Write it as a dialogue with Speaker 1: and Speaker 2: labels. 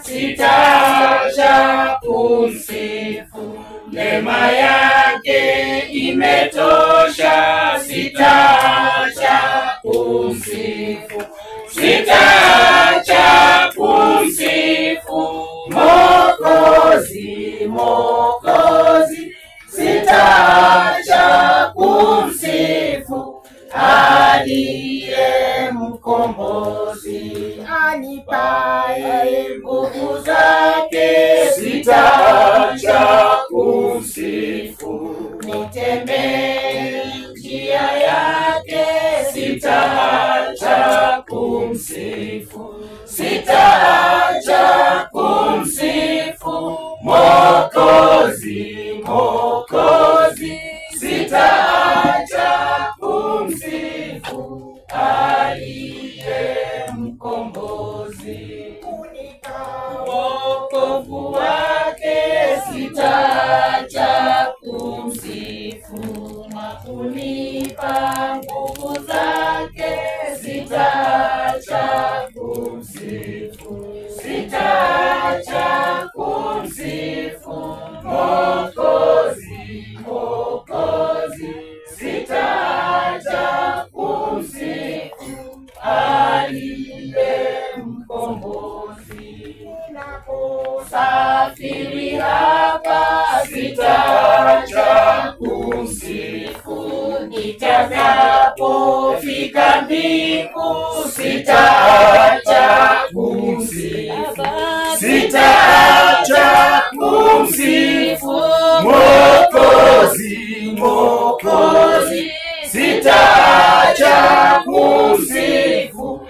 Speaker 1: sitaacha kumsifu. Neema yake imetosha, sitaacha kumsifu. Sitaacha kumsifu Mwokozi, Mwokozi. Sitaacha kumsifu aliye mkombozi, anipaye nguvu zake. Sitaacha kumsifu, nitembee njia yake. Sitaacha kumsifu, sitaacha kumsifu Mwokozi, Mwokozi. Sitaacha kumsifu aliye mkombozi, wokovu wake. Sitaacha kumsifu na kunipa nguvu zake. Sitaacha kumsifu, sitaacha kumsifu Mwokozi, Mwokozi. Sitaacha kumsifu aliye mkombozi. Ninaposafiri hapa, sitaacha kumsifu. Nitakapofika mbingu, sitaacha kumsifu. Sitaacha kumsifu Mwokozi, Mwokozi. Sitaacha kumsifu